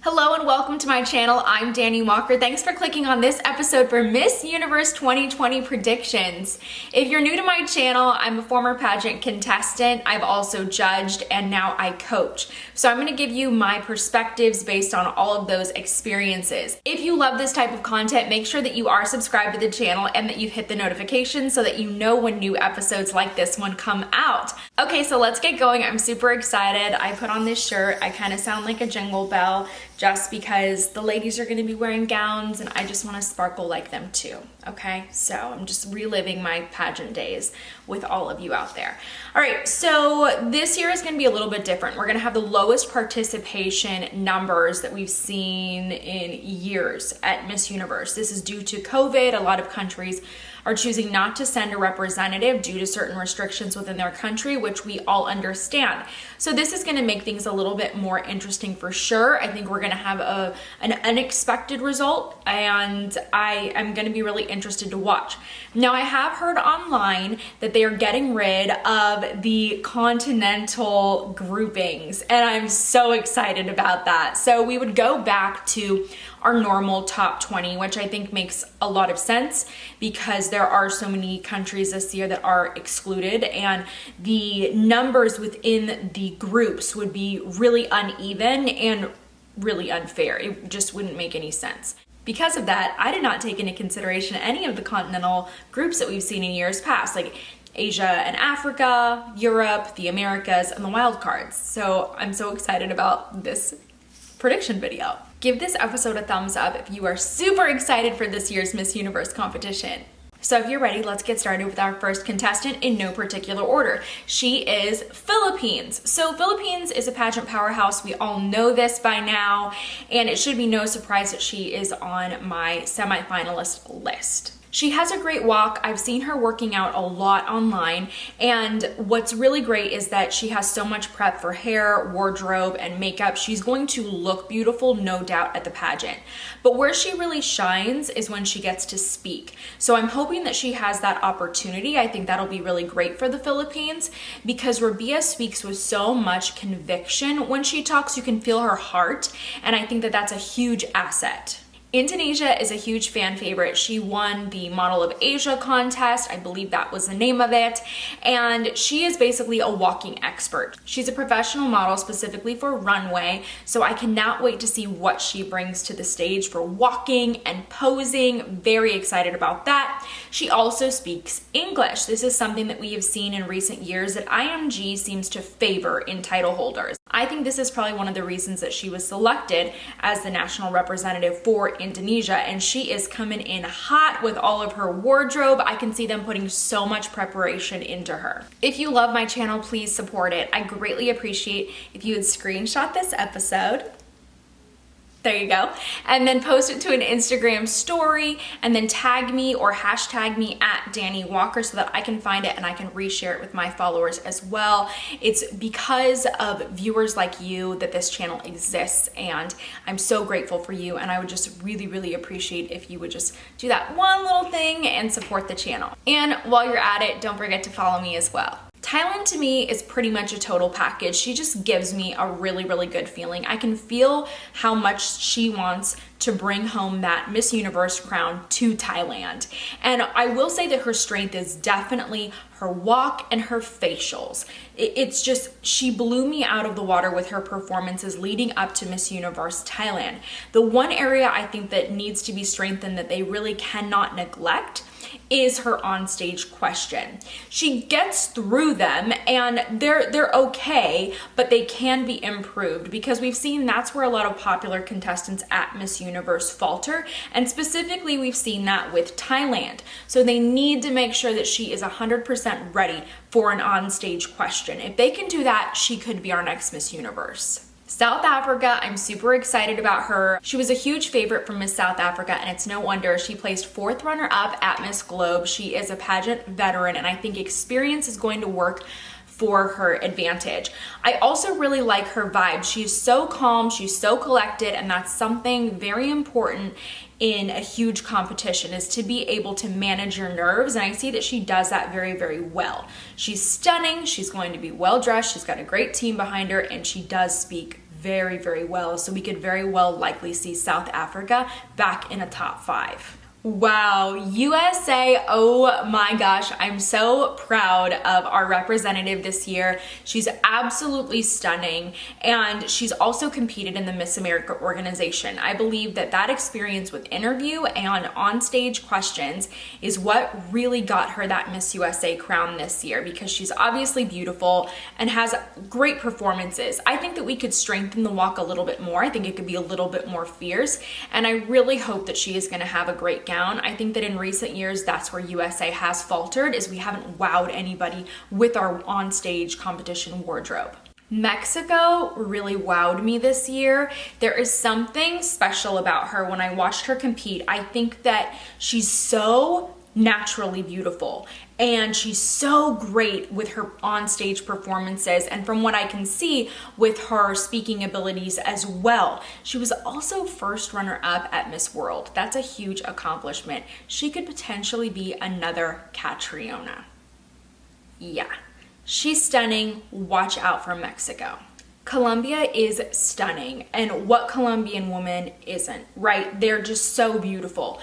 Hello and welcome to my channel. I'm Dani Walker. Thanks for clicking on this episode for Miss Universe 2020 predictions. If you're new to my channel, I'm a former pageant contestant. I've also judged and now I coach. So I'm going to give you my perspectives based on all of those experiences. If you love this type of content, make sure that you are subscribed to the channel and that you've hit the notifications so that you know when new episodes like this one come out. Okay, so let's get going. I'm super excited. I put on this shirt. I kind of sound like a jingle bell, just because the ladies are going to be wearing gowns and I just want to sparkle like them too. Okay, so I'm just reliving my pageant days with all of you out there. All right, so this year is going to be a little bit different. We're going to have the lowest participation numbers that we've seen in years at Miss Universe. This is due to COVID. A lot of countries are choosing not to send a representative due to certain restrictions within their country, which we all understand. So this is going to make things a little bit more interesting for sure. I think we're going to have an unexpected result, and I am going to be really interested to watch. Now, I have heard online that they are getting rid of the continental groupings, and I'm so excited about that. So we would go back to our normal top 20, which I think makes a lot of sense because there are so many countries this year that are excluded, and the numbers within the groups would be really uneven and really unfair. It just wouldn't make any sense. Because of that, I did not take into consideration any of the continental groups that we've seen in years past, like Asia and Africa, Europe, the Americas, and the wild cards. So I'm so excited about this prediction video. Give this episode a thumbs up if you are super excited for this year's Miss Universe competition. So if you're ready, let's get started with our first contestant in no particular order. She is Philippines. So Philippines is a pageant powerhouse. We all know this by now, and it should be no surprise that she is on my semifinalist list. She has a great walk. I've seen her working out a lot online, and what's really great is that she has so much prep for hair, wardrobe, and makeup. She's going to look beautiful, no doubt, at the pageant. But where she really shines is when she gets to speak. So I'm hoping that she has that opportunity. I think that'll be really great for the Philippines because Rabia speaks with so much conviction. When she talks, you can feel her heart, and I think that that's a huge asset. Indonesia is a huge fan favorite. She won the Model of Asia contest. I believe that was the name of it. And she is basically a walking expert. She's a professional model specifically for runway. So I cannot wait to see what she brings to the stage for walking and posing. Very excited about that. She also speaks English. This is something that we have seen in recent years that IMG seems to favor in title holders. I think this is probably one of the reasons that she was selected as the national representative for Indonesia, and she is coming in hot with all of her wardrobe. I can see them putting so much preparation into her. If you love my channel, please support it. I greatly appreciate if you would screenshot this episode. There you go. And then post it to an Instagram story and then tag me or hashtag me at Dani Walker so that I can find it and I can reshare it with my followers as well. It's because of viewers like you that this channel exists, and I'm so grateful for you, and I would just really, really appreciate if you would just do that one little thing and support the channel. And while you're at it, don't forget to follow me as well. Thailand to me is pretty much a total package. She just gives me a really, really good feeling. I can feel how much she wants to bring home that Miss Universe crown to Thailand. And I will say that her strength is definitely her walk and her facials. It's just, she blew me out of the water with her performances leading up to Miss Universe Thailand. The one area I think that needs to be strengthened that they really cannot neglect is her onstage question. She gets through them and they're okay, but they can be improved because we've seen that's where a lot of popular contestants at Miss Universe falter, and specifically we've seen that with Thailand. So they need to make sure that she is 100% ready for an onstage question. If they can do that, she could be our next Miss Universe. South Africa, I'm super excited about her. She was a huge favorite from Miss South Africa, and it's no wonder. She placed 4th runner-up at Miss Globe. She is a pageant veteran, and I think experience is going to work for her advantage. I also really like her vibe. She's so calm, she's so collected, and that's something very important in a huge competition, is to be able to manage your nerves, and I see that she does that very, very well. She's stunning, she's going to be well dressed, she's got a great team behind her, and she does speak very, very well. So we could very well likely see South Africa back in a top 5. Wow, USA, oh my gosh, I'm so proud of our representative this year. She's absolutely stunning, and she's also competed in the Miss America organization. I believe that that experience with interview and on-stage questions is what really got her that Miss USA crown this year, because she's obviously beautiful and has great performances. I think that we could strengthen the walk a little bit more. I think it could be a little bit more fierce, and I really hope that she is going to have a great gown. I think that in recent years, that's where USA has faltered, is we haven't wowed anybody with our on-stage competition wardrobe. Mexico really wowed me this year. There is something special about her. When I watched her compete, I think that she's so naturally beautiful, and she's so great with her on-stage performances, and from what I can see with her speaking abilities as well. She was also first runner-up at Miss World. That's a huge accomplishment. She could potentially be another Catriona. Yeah, she's stunning. Watch out for Mexico. Colombia is stunning, and what Colombian woman isn't, right? They're just so beautiful.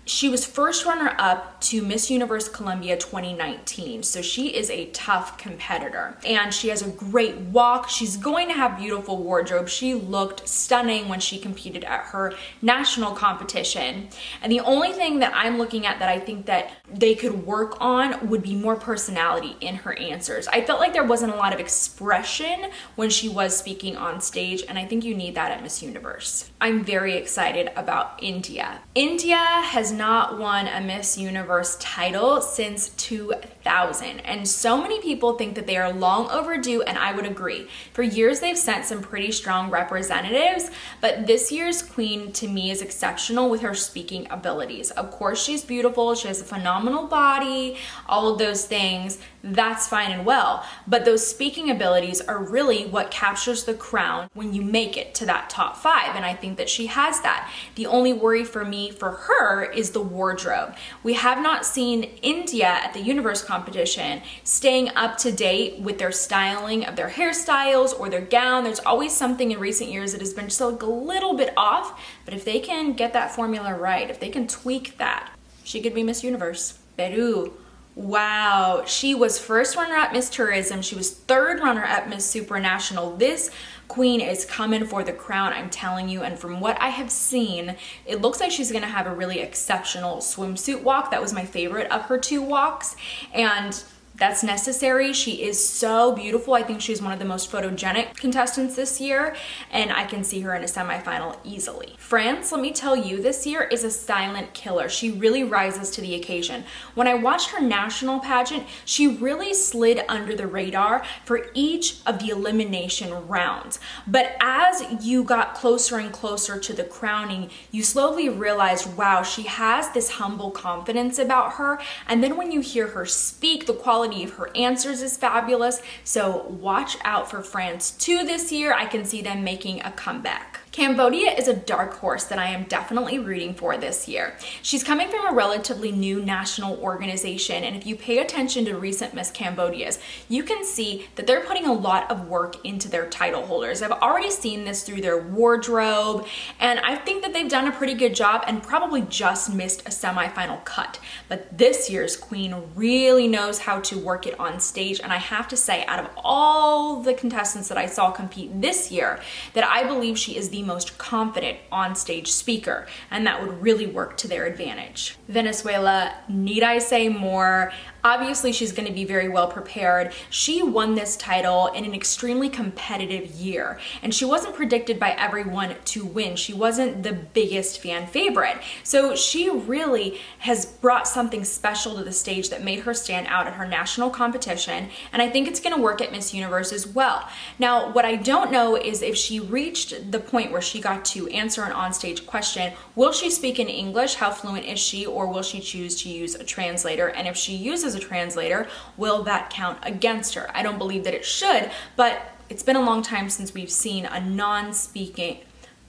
She was first runner-up to Miss Universe Colombia 2019, so she is a tough competitor, and she has a great walk. She's going to have beautiful wardrobe. She looked stunning when she competed at her national competition, and the only thing that I'm looking at that I think that they could work on would be more personality in her answers. I felt like there wasn't a lot of expression when she was speaking on stage, and I think you need that at Miss Universe. I'm very excited about India. India has not won a Miss Universe title since 2000, and so many people think that they are long overdue, and I would agree. For years they've sent some pretty strong representatives, but this year's queen to me is exceptional with her speaking abilities. Of course, she's beautiful, she has a phenomenal body, all of those things. That's fine and well, but those speaking abilities are really what captures the crown when you make it to that top 5, and I think that she has that. The only worry for me for her is the wardrobe. We have not seen India at the Universe competition staying up to date with their styling of their hairstyles or their gown. There's always something in recent years that has been just like a little bit off, but if they can get that formula right, if they can tweak that, she could be Miss Universe. Peru. Wow, she was first runner-up Miss Tourism. She was third runner-up Miss Supranational. This queen is coming for the crown, I'm telling you, and from what I have seen, it looks like she's gonna have a really exceptional swimsuit walk. That was my favorite of her 2 walks, and that's necessary. She is so beautiful. I think she's one of the most photogenic contestants this year, and I can see her in a semifinal easily. France, let me tell you, this year is a silent killer. She really rises to the occasion. When I watched her national pageant, she really slid under the radar for each of the elimination rounds. But as you got closer and closer to the crowning, you slowly realized, wow, she has this humble confidence about her. And then when you hear her speak, the quality of her answers is fabulous. So watch out for France too this year. I can see them making a comeback. Cambodia is a dark horse that I am definitely rooting for this year. She's coming from a relatively new national organization, and if you pay attention to recent Miss Cambodias, you can see that they're putting a lot of work into their title holders. I've already seen this through their wardrobe, and I think that they've done a pretty good job and probably just missed a semifinal cut. But this year's queen really knows how to work it on stage, and I have to say, out of all the contestants that I saw compete this year, that I believe she is the most confident on-stage speaker, and that would really work to their advantage. Venezuela, need I say more? Obviously, she's going to be very well prepared. She won this title in an extremely competitive year, and she wasn't predicted by everyone to win. She wasn't the biggest fan favorite. So she really has brought something special to the stage that made her stand out at her national competition, and I think it's going to work at Miss Universe as well. Now, what I don't know is if she reached the point where she got to answer an onstage question, will she speak in English? How fluent is she? Or will she choose to use a translator? And if she uses a translator, will that count against her? I don't believe that it should, but it's been a long time since we've seen a non-speaking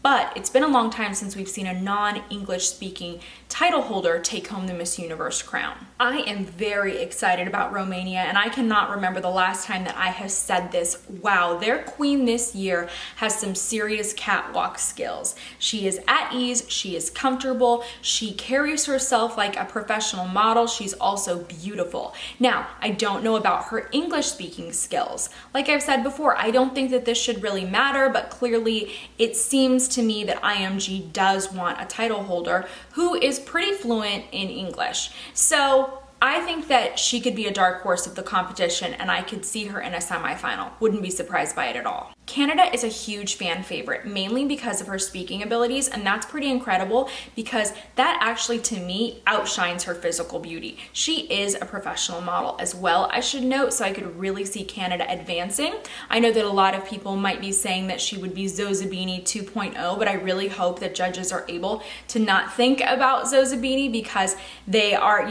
but it's been a long time since we've seen a non-English speaking title holder take home the Miss Universe crown. I am very excited about Romania, and I cannot remember the last time that I have said this. Wow, their queen this year has some serious catwalk skills. She is at ease, she is comfortable, she carries herself like a professional model. She's also beautiful. Now, I don't know about her English speaking skills. Like I've said before, I don't think that this should really matter, but clearly it seems to me that IMG does want a title holder who is pretty fluent in English. So I think that she could be a dark horse of the competition, and I could see her in a semifinal. Wouldn't be surprised by it at all. Canada is a huge fan favorite, mainly because of her speaking abilities, and that's pretty incredible because that actually, to me, outshines her physical beauty. She is a professional model as well, I should note, so I could really see Canada advancing. I know that a lot of people might be saying that she would be Zozabini 2.0, but I really hope that judges are able to not think about Zozabini because they are,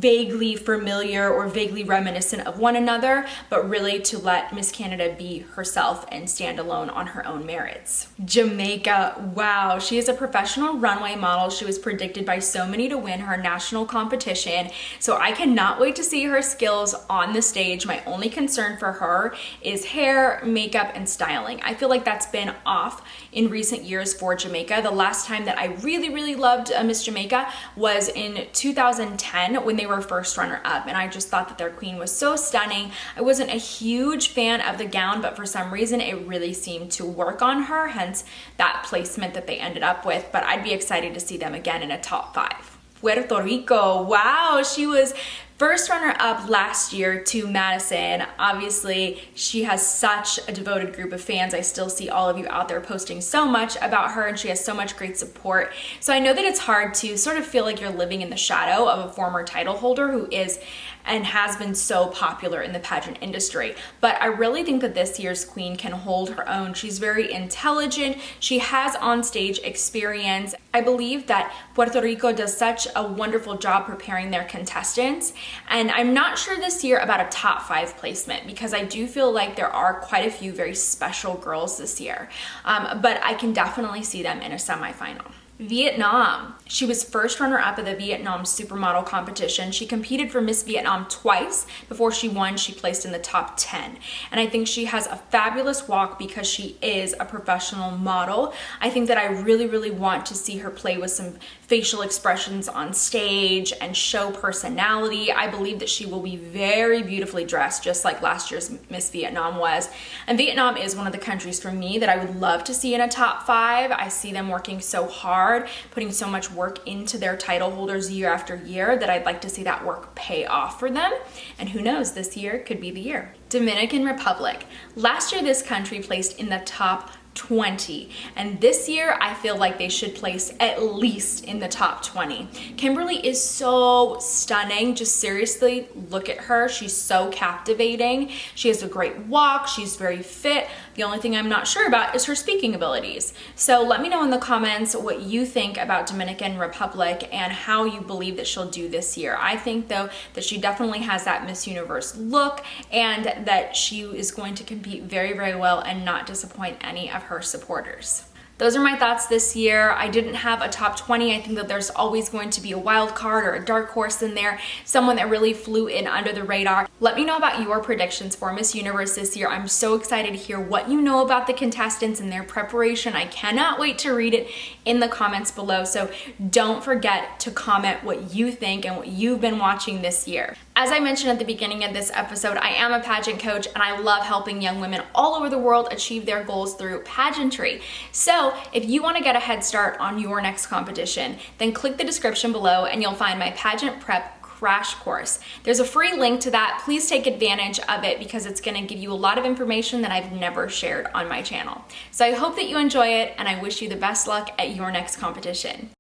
vaguely familiar or vaguely reminiscent of one another, but really to let Miss Canada be herself and stand alone on her own merits. Jamaica, wow, she is a professional runway model. She was predicted by so many to win her national competition, so I cannot wait to see her skills on the stage. My only concern for her is hair, makeup, and styling. I feel like that's been off in recent years for Jamaica. The last time that I really loved Miss Jamaica was in 2010 when they were first runner-up, and I just thought that their queen was so stunning. I wasn't a huge fan of the gown, but for some reason it really seemed to work on her, hence that placement that they ended up with, but I'd be excited to see them again in a top 5. Puerto Rico, wow, she was first runner-up last year to Madison. Obviously, she has such a devoted group of fans. I still see all of you out there posting so much about her, and she has so much great support. So I know that it's hard to sort of feel like you're living in the shadow of a former title holder who is and has been so popular in the pageant industry. But I really think that this year's queen can hold her own. She's very intelligent. She has on-stage experience. I believe that Puerto Rico does such a wonderful job preparing their contestants. And I'm not sure this year about a top 5 placement because I do feel like there are quite a few very special girls this year. But I can definitely see them in a semifinal. Vietnam. She was first runner-up at the Vietnam supermodel competition. She competed for Miss Vietnam twice. Before she won, she placed in the top 10. And I think she has a fabulous walk because she is a professional model. I think that I really want to see her play with some facial expressions on stage and show personality. I believe that she will be very beautifully dressed, just like last year's Miss Vietnam was. And Vietnam is one of the countries for me that I would love to see in a top 5. I see them working so hard, putting so much work into their title holders year after year that I'd like to see that work pay off for them. And who knows, this year could be the year. Dominican Republic. Last year, this country placed in the top 20, and this year I feel like they should place at least in the top 20. Kimberly is so stunning. Just seriously look at her. She's so captivating. She has a great walk. She's very fit. The only thing I'm not sure about is her speaking abilities. So let me know in the comments what you think about Dominican Republic and how you believe that she'll do this year. I think though that she definitely has that Miss Universe look and that she is going to compete very well and not disappoint any of her supporters. Those are my thoughts this year. I didn't have a top 20. I think that there's always going to be a wild card or a dark horse in there, someone that really flew in under the radar. Let me know about your predictions for Miss Universe this year. I'm so excited to hear what you know about the contestants and their preparation. I cannot wait to read it in the comments below. So don't forget to comment what you think and what you've been watching this year. As I mentioned at the beginning of this episode, I am a pageant coach and I love helping young women all over the world achieve their goals through pageantry. So if you want to get a head start on your next competition, then click the description below and you'll find my pageant prep crash course. There's a free link to that. Please take advantage of it because it's going to give you a lot of information that I've never shared on my channel. So I hope that you enjoy it and I wish you the best luck at your next competition.